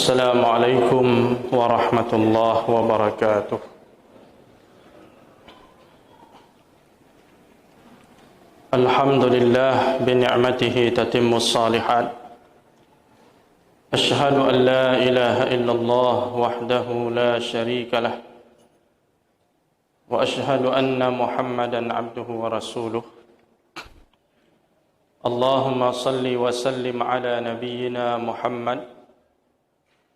السلام عليكم ورحمة الله وبركاته. الحمد لله بنعمته تتم الصالحات. أشهد أن لا إله إلا الله وحده لا شريك له، وأشهد أن محمدا عبده ورسوله. اللهم صل وسلم على نبينا محمد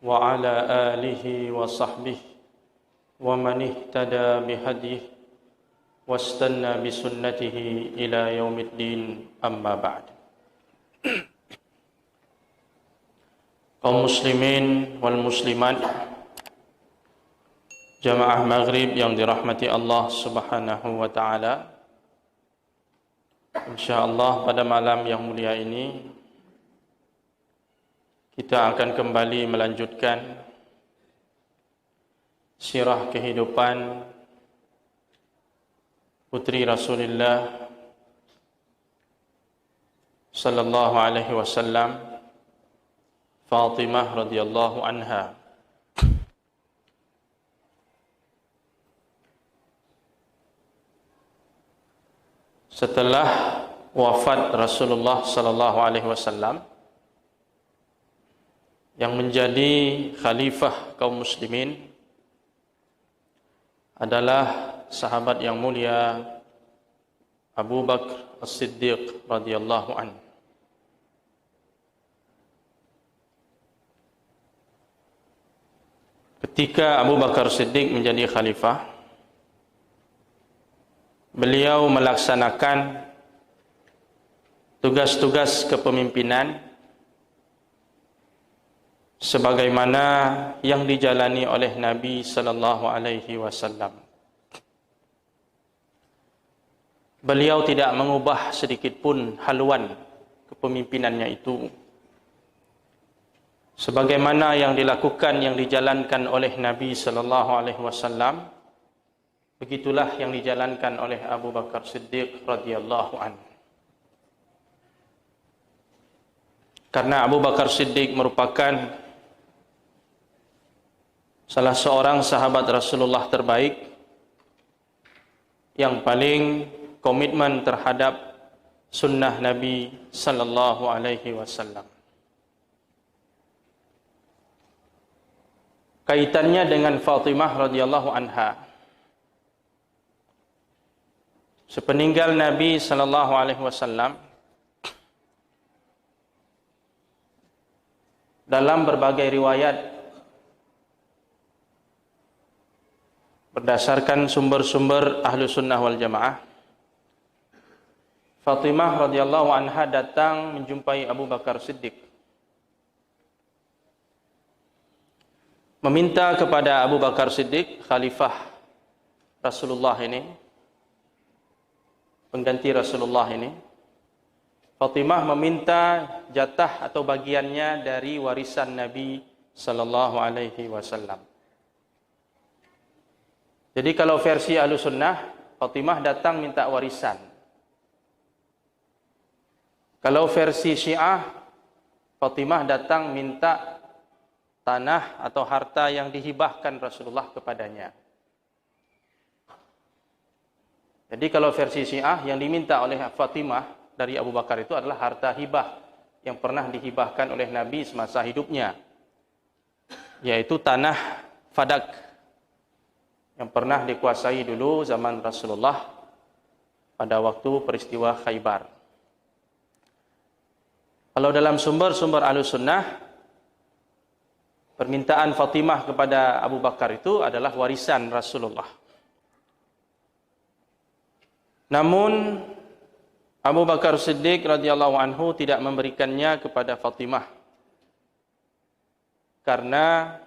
وعلى آله وصحبه ومن اهتدى بهديه واستنى بسنته إلى يوم الدين. أما بعد. Kaum muslimin wal muslimat, jamaah maghrib yang dirahmati Allah subhanahu wa ta'ala, insyaallah pada malam yang mulia ini kita akan kembali melanjutkan sirah kehidupan putri Rasulullah sallallahu alaihi wasallam, Fatimah radhiyallahu anha. Setelah wafat Rasulullah sallallahu alaihi wasallam, yang menjadi khalifah kaum muslimin adalah sahabat yang mulia Abu Bakar As-Siddiq radhiyallahu anhu. Ketika Abu Bakar Siddiq menjadi khalifah, beliau melaksanakan tugas-tugas kepemimpinan sebagaimana yang dijalani oleh Nabi sallallahu alaihi wasallam. Beliau tidak mengubah sedikit pun haluan kepemimpinannya itu. Sebagaimana yang dilakukan, yang dijalankan oleh Nabi sallallahu alaihi wasallam, begitulah yang dijalankan oleh Abu Bakar Siddiq radhiyallahu anhu. Karena Abu Bakar Siddiq merupakan salah seorang sahabat Rasulullah terbaik yang paling komitmen terhadap sunnah Nabi sallallahu alaihi wasallam. Kaitannya dengan Fatimah radhiyallahu anha. Sepeninggal Nabi sallallahu alaihi wasallam, dalam berbagai riwayat berdasarkan sumber-sumber ahlu sunnah wal jamaah, Fatimah radhiyallahu anha datang menjumpai Abu Bakar Siddiq, meminta kepada Abu Bakar Siddiq, khalifah Rasulullah ini, pengganti Rasulullah ini, Fatimah meminta jatah atau bagiannya dari warisan Nabi sallallahu alaihi wasallam. Jadi kalau versi Ahlussunnah, Fatimah datang minta warisan. Kalau versi Syiah, Fatimah datang minta tanah atau harta yang dihibahkan Rasulullah kepadanya. Jadi kalau versi Syiah, yang diminta oleh Fatimah dari Abu Bakar itu adalah harta hibah yang pernah dihibahkan oleh Nabi semasa hidupnya, yaitu tanah Fadak yang pernah dikuasai dulu zaman Rasulullah pada waktu peristiwa Khaybar. Kalau dalam sumber-sumber Ahlussunnah, permintaan Fatimah kepada Abu Bakar itu adalah warisan Rasulullah. Namun Abu Bakar Siddiq radhiyallahu anhu tidak memberikannya kepada Fatimah, karena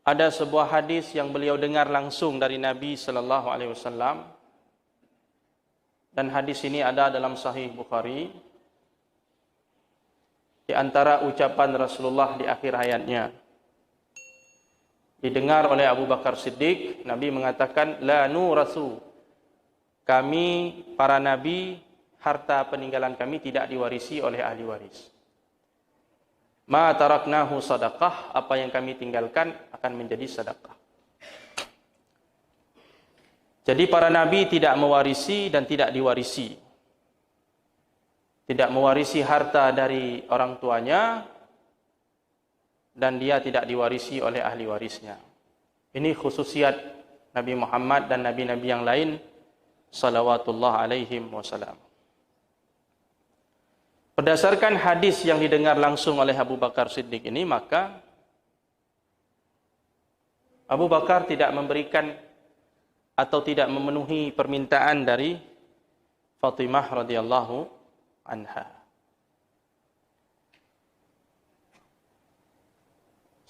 ada sebuah hadis yang beliau dengar langsung dari Nabi sallallahu alaihi wasallam, dan hadis ini ada dalam Sahih Bukhari. Di antara ucapan Rasulullah di akhir hayatnya, didengar oleh Abu Bakar Siddiq, Nabi mengatakan, la nurasu, kami para nabi, harta peninggalan kami tidak diwarisi oleh ahli waris. Ma taraknahu sadaqah, apa yang kami tinggalkan akan menjadi sedekah. Jadi para nabi tidak mewarisi dan tidak diwarisi. Tidak mewarisi harta dari orang tuanya dan dia tidak diwarisi oleh ahli warisnya. Ini khususiat Nabi Muhammad dan nabi-nabi yang lain salawatullah alaihim wasallam. Berdasarkan hadis yang didengar langsung oleh Abu Bakar Siddiq ini, maka Abu Bakar tidak memberikan atau tidak memenuhi permintaan dari Fatimah radhiyallahu anha.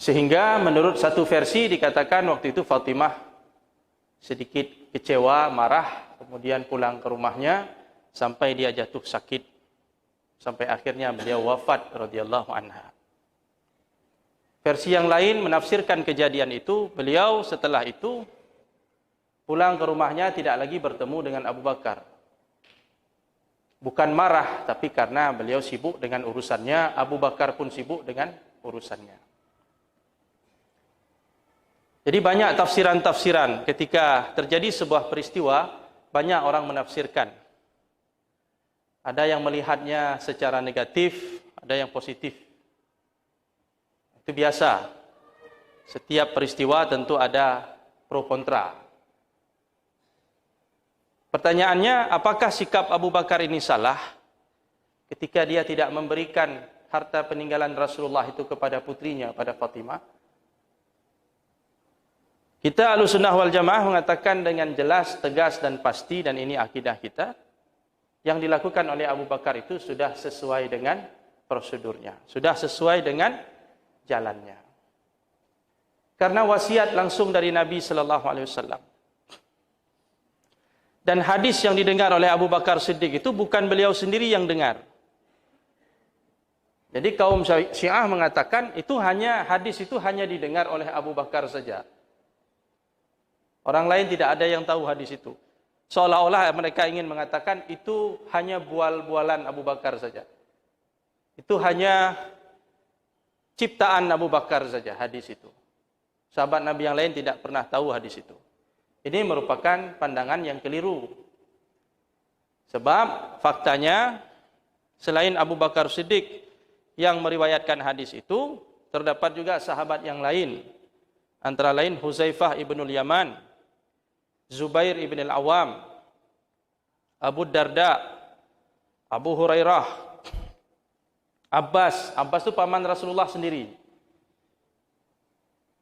Sehingga menurut satu versi dikatakan waktu itu Fatimah sedikit kecewa, marah, kemudian pulang ke rumahnya sampai dia jatuh sakit. Sampai akhirnya beliau wafat radhiyallahu anha. Versi yang lain menafsirkan kejadian itu, beliau setelah itu pulang ke rumahnya tidak lagi bertemu dengan Abu Bakar. Bukan marah, tapi karena beliau sibuk dengan urusannya, Abu Bakar pun sibuk dengan urusannya. Jadi banyak tafsiran-tafsiran ketika terjadi sebuah peristiwa, banyak orang menafsirkan. Ada yang melihatnya secara negatif, ada yang positif. Itu biasa. Setiap peristiwa tentu ada pro kontra. Pertanyaannya, apakah sikap Abu Bakar ini salah ketika dia tidak memberikan harta peninggalan Rasulullah itu kepada putrinya, pada Fatimah? Kita Ahlussunnah wal Jamaah mengatakan dengan jelas, tegas dan pasti, dan ini akidah kita, yang dilakukan oleh Abu Bakar itu sudah sesuai dengan prosedurnya, sudah sesuai dengan jalannya. Karena wasiat langsung dari Nabi sallallahu alaihi wasallam. Dan hadis yang didengar oleh Abu Bakar Siddiq itu bukan beliau sendiri yang dengar. Jadi kaum Syiah mengatakan hadis itu hanya didengar oleh Abu Bakar saja. Orang lain tidak ada yang tahu hadis itu. Seolah-olah mereka ingin mengatakan itu hanya bual-bualan Abu Bakar saja. Itu hanya ciptaan Abu Bakar saja hadis itu. Sahabat Nabi yang lain tidak pernah tahu hadis itu. Ini merupakan pandangan yang keliru. Sebab faktanya selain Abu Bakar Siddiq yang meriwayatkan hadis itu, terdapat juga sahabat yang lain. Antara lain Huzaifah ibnul Yaman, Zubair ibn al-Awam, Abu Darda, Abu Hurairah, Abbas itu paman Rasulullah sendiri.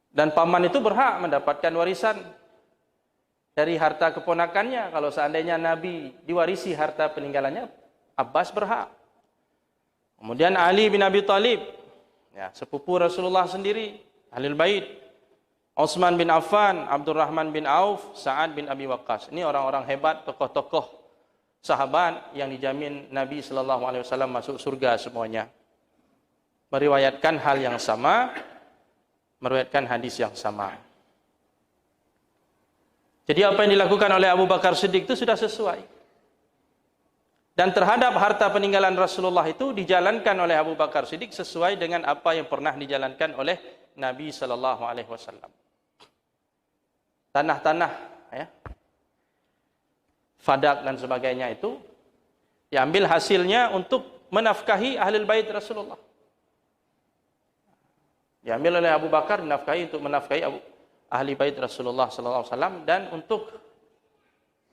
Dan paman itu berhak mendapatkan warisan dari harta keponakannya. Kalau seandainya Nabi diwarisi harta peninggalannya, Abbas berhak. Kemudian Ali bin Abi Thalib, ya, sepupu Rasulullah sendiri, Ahlul Bait. Utsman bin Affan, Abdurrahman bin Auf, Sa'ad bin Abi Waqqas. Ini orang-orang hebat, tokoh-tokoh sahabat yang dijamin Nabi sallallahu alaihi wasallam masuk surga semuanya. Meriwayatkan hal yang sama, meriwayatkan hadis yang sama. Jadi apa yang dilakukan oleh Abu Bakar Siddiq itu sudah sesuai. Dan terhadap harta peninggalan Rasulullah itu dijalankan oleh Abu Bakar Siddiq sesuai dengan apa yang pernah dijalankan oleh Nabi sallallahu alaihi wasallam. Tanah-tanah, ya, fadak dan sebagainya itu diambil hasilnya untuk menafkahi ahlul bait Rasulullah. Diambil oleh Abu Bakar dinafkahi untuk menafkahi ahli bait Rasulullah sallallahu alaihi wasallam dan untuk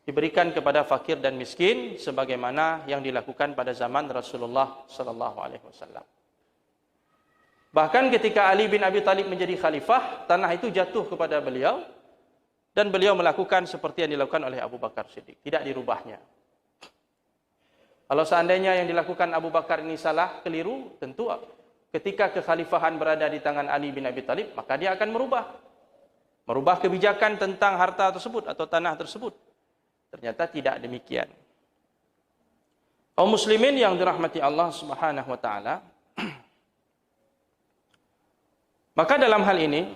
diberikan kepada fakir dan miskin sebagaimana yang dilakukan pada zaman Rasulullah sallallahu alaihi wasallam. Bahkan ketika Ali bin Abi Thalib menjadi khalifah, tanah itu jatuh kepada beliau dan beliau melakukan seperti yang dilakukan oleh Abu Bakar Siddiq, tidak dirubahnya. Kalau seandainya yang dilakukan Abu Bakar ini salah, keliru, tentu ketika kekhalifahan berada di tangan Ali bin Abi Thalib, maka dia akan merubah kebijakan tentang harta tersebut atau tanah tersebut. Ternyata tidak demikian. Kaum muslimin yang dirahmati Allah Subhanahu wa taala, maka dalam hal ini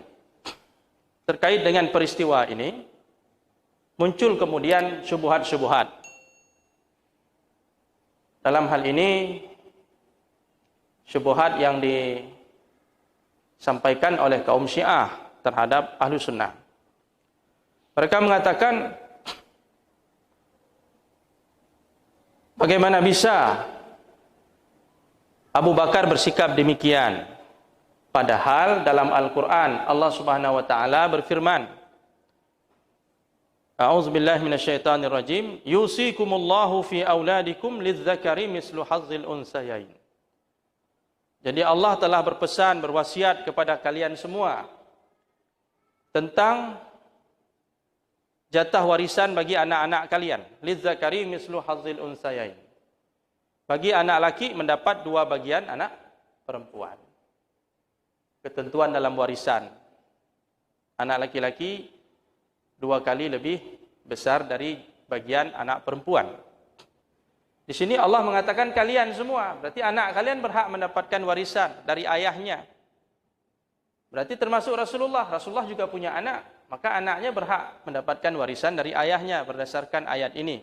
terkait dengan peristiwa ini muncul kemudian syubhat-syubhat. Dalam hal ini syubhat yang disampaikan oleh kaum Syiah terhadap Ahlu Sunnah. Mereka mengatakan, bagaimana bisa Abu Bakar bersikap demikian? Padahal dalam Al-Quran Allah Subhanahu wa taala berfirman, A'udzubillahi minasyaitonirrajim, yusikumullahu fi auladikum lidzakari mislu hazzil unsayain. Jadi Allah telah berpesan, berwasiat kepada kalian semua tentang jatah warisan bagi anak-anak kalian. Lidzakari mislu hazzil unsayain. Bagi anak laki mendapat 2 bagian anak perempuan. Ketentuan dalam warisan. Anak laki-laki 2 kali lebih besar dari bagian anak perempuan. Di sini Allah mengatakan kalian semua, berarti anak kalian berhak mendapatkan warisan dari ayahnya. Berarti termasuk Rasulullah. Rasulullah juga punya anak, maka anaknya berhak mendapatkan warisan dari ayahnya berdasarkan ayat ini.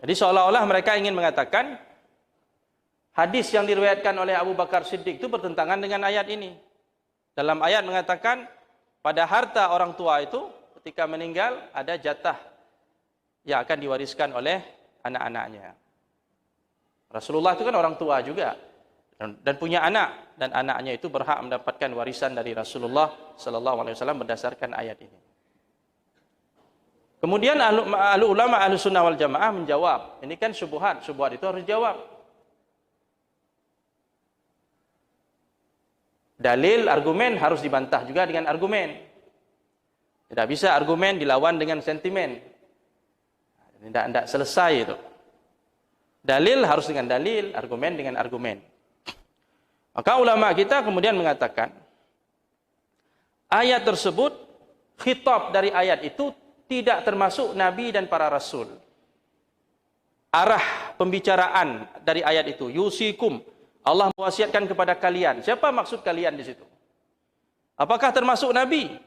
Jadi seolah-olah mereka ingin mengatakan hadis yang diriwayatkan oleh Abu Bakar Siddiq itu bertentangan dengan ayat ini. Dalam ayat mengatakan pada harta orang tua itu ketika meninggal ada jatah yang akan diwariskan oleh anak-anaknya. Rasulullah itu kan orang tua juga dan punya anak, dan anaknya itu berhak mendapatkan warisan dari Rasulullah sallallahu alaihi wasallam berdasarkan ayat ini. Kemudian ahlu ulama ahlu sunnah wal jamaah menjawab, ini kan syubhat itu harus dijawab. Dalil, argumen harus dibantah juga dengan argumen. Tidak bisa argumen dilawan dengan sentimen. Tidak selesai itu. Dalil harus dengan dalil, argumen dengan argumen. Maka ulama kita kemudian mengatakan, ayat tersebut, khitab dari ayat itu tidak termasuk Nabi dan para Rasul. Arah pembicaraan dari ayat itu, yusikum, Allah mewasiatkan kepada kalian. Siapa maksud kalian di situ? Apakah termasuk Nabi?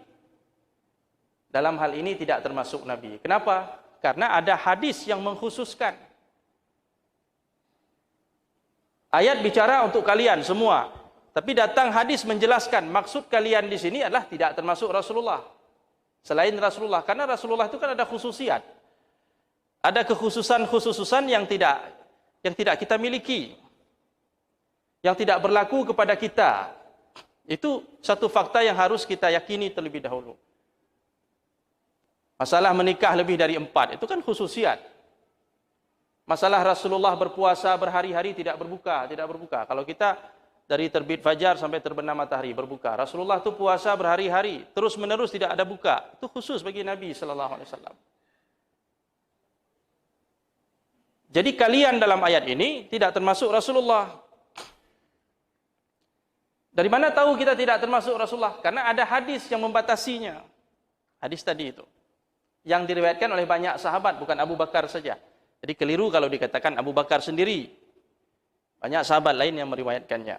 Dalam hal ini tidak termasuk Nabi. Kenapa? Karena ada hadis yang mengkhususkan. Ayat bicara untuk kalian semua, tapi datang hadis menjelaskan maksud kalian di sini adalah tidak termasuk Rasulullah. Selain Rasulullah, karena Rasulullah itu kan ada khususiat. Ada kekhususan-khususan yang tidak kita miliki. Yang tidak berlaku kepada kita. Itu satu fakta yang harus kita yakini terlebih dahulu. Masalah menikah lebih dari 4, itu kan khususiat. Masalah Rasulullah berpuasa berhari-hari tidak berbuka. Kalau kita dari terbit fajar sampai terbenam matahari berbuka. Rasulullah itu puasa berhari-hari, terus-menerus tidak ada buka. Itu khusus bagi Nabi sallallahu alaihi wasallam. Jadi kalian dalam ayat ini tidak termasuk Rasulullah. Dari mana tahu kita tidak termasuk Rasulullah? Karena ada hadis yang membatasinya. Hadis tadi itu. Yang diriwayatkan oleh banyak sahabat, bukan Abu Bakar saja. Jadi keliru kalau dikatakan Abu Bakar sendiri. Banyak sahabat lain yang meriwayatkannya.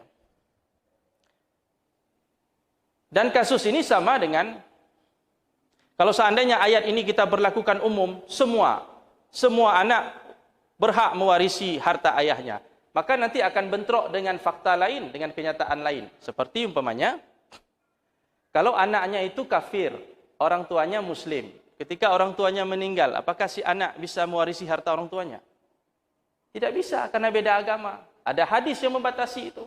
Dan kasus ini sama dengan, kalau seandainya ayat ini kita berlakukan umum, semua anak berhak mewarisi harta ayahnya. Maka nanti akan bentrok dengan fakta lain, dengan kenyataan lain. Seperti umpamanya, kalau anaknya itu kafir, orang tuanya muslim. Ketika orang tuanya meninggal, apakah si anak bisa mewarisi harta orang tuanya? Tidak bisa, karena beda agama. Ada hadis yang membatasi itu.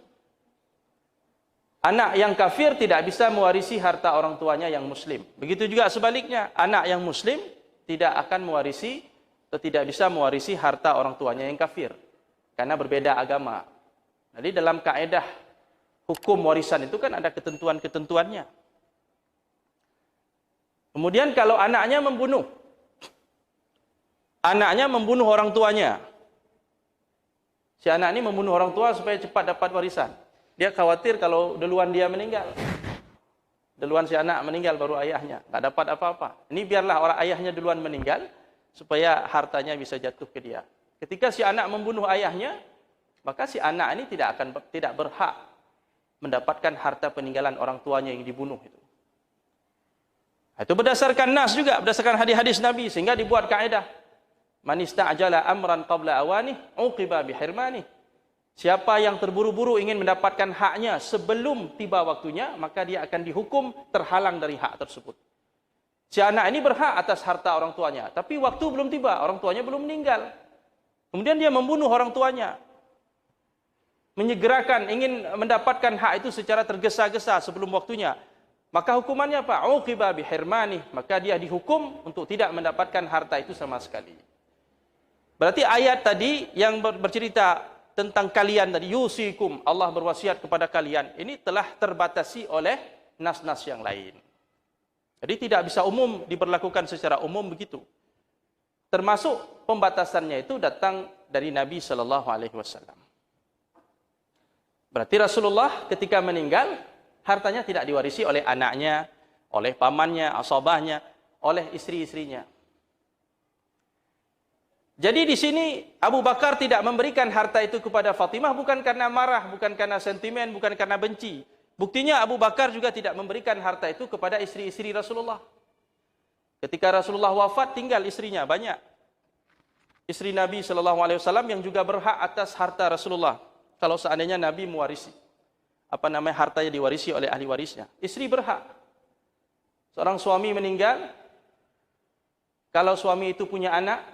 Anak yang kafir tidak bisa mewarisi harta orang tuanya yang muslim. Begitu juga sebaliknya, anak yang muslim tidak akan mewarisi atau tidak bisa mewarisi harta orang tuanya yang kafir. Karena berbeda agama. Jadi dalam kaedah hukum warisan itu kan ada ketentuan-ketentuannya. Kemudian kalau anaknya membunuh orang tuanya. Si anak ini membunuh orang tua supaya cepat dapat warisan. Dia khawatir kalau duluan dia meninggal. Duluan si anak meninggal baru ayahnya, nggak dapat apa-apa. Ini biarlah orang ayahnya duluan meninggal supaya hartanya bisa jatuh ke dia. Ketika si anak membunuh ayahnya, maka si anak ini tidak berhak mendapatkan harta peninggalan orang tuanya yang dibunuh itu. Itu berdasarkan nas juga, berdasarkan hadis-hadis Nabi, sehingga dibuat kaedah. Man ista'jala amran qabla awanih, uqiba bihirmanih. Siapa yang terburu-buru ingin mendapatkan haknya sebelum tiba waktunya, maka dia akan dihukum terhalang dari hak tersebut. Si anak ini berhak atas harta orang tuanya, tapi waktu belum tiba, orang tuanya belum meninggal. Kemudian dia membunuh orang tuanya. Menyegerakan, ingin mendapatkan hak itu secara tergesa-gesa sebelum waktunya. Maka hukumannya apa? Uqiba bihirmani. Maka dia dihukum untuk tidak mendapatkan harta itu sama sekali. Berarti ayat tadi yang bercerita tentang kalian tadi, yusikum, Allah berwasiat kepada kalian, ini telah terbatasi oleh nas-nas yang lain. Jadi tidak bisa umum, diberlakukan secara umum begitu. Termasuk pembatasannya itu datang dari Nabi SAW. Berarti Rasulullah ketika meninggal, hartanya tidak diwarisi oleh anaknya, oleh pamannya, asabahnya, oleh istri-istrinya. Jadi di sini Abu Bakar tidak memberikan harta itu kepada Fatimah bukan karena marah, bukan karena sentimen, bukan karena benci. Buktinya Abu Bakar juga tidak memberikan harta itu kepada istri-istri Rasulullah. Ketika Rasulullah wafat, tinggal istrinya banyak. Istri Nabi SAW yang juga berhak atas harta Rasulullah. Kalau seandainya Nabi mewarisi, hartanya diwarisi oleh ahli warisnya. Istri berhak. Seorang suami meninggal, kalau suami itu punya anak,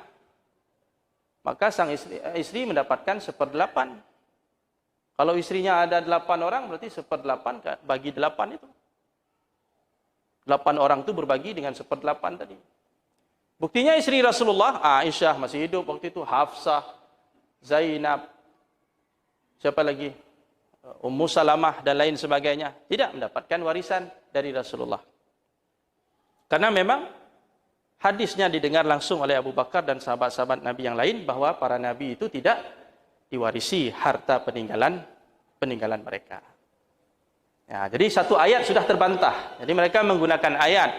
maka sang istri mendapatkan 1/8. Kalau istrinya ada 8 orang, berarti 1/8 bagi 8 itu. 8 orang itu berbagi dengan 1/8 tadi. Buktinya istri Rasulullah, Aisyah masih hidup waktu itu, Hafsah, Zainab, siapa lagi? Ummu Salamah dan lain sebagainya. Tidak mendapatkan warisan dari Rasulullah. Karena memang hadisnya didengar langsung oleh Abu Bakar dan sahabat-sahabat Nabi yang lain, bahwa para Nabi itu tidak diwarisi harta peninggalan mereka. Ya, jadi satu ayat sudah terbantah. Jadi mereka menggunakan ayat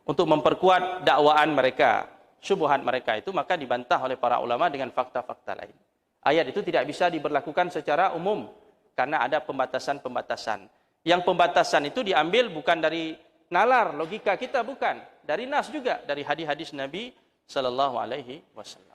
untuk memperkuat dakwaan mereka, syubhat mereka itu, maka dibantah oleh para ulama dengan fakta-fakta lain. Ayat itu tidak bisa diberlakukan secara umum karena ada pembatasan-pembatasan. Yang pembatasan itu diambil bukan dari nalar logika kita, bukan, dari nas juga, dari hadis-hadis Nabi sallallahu alaihi wasallam.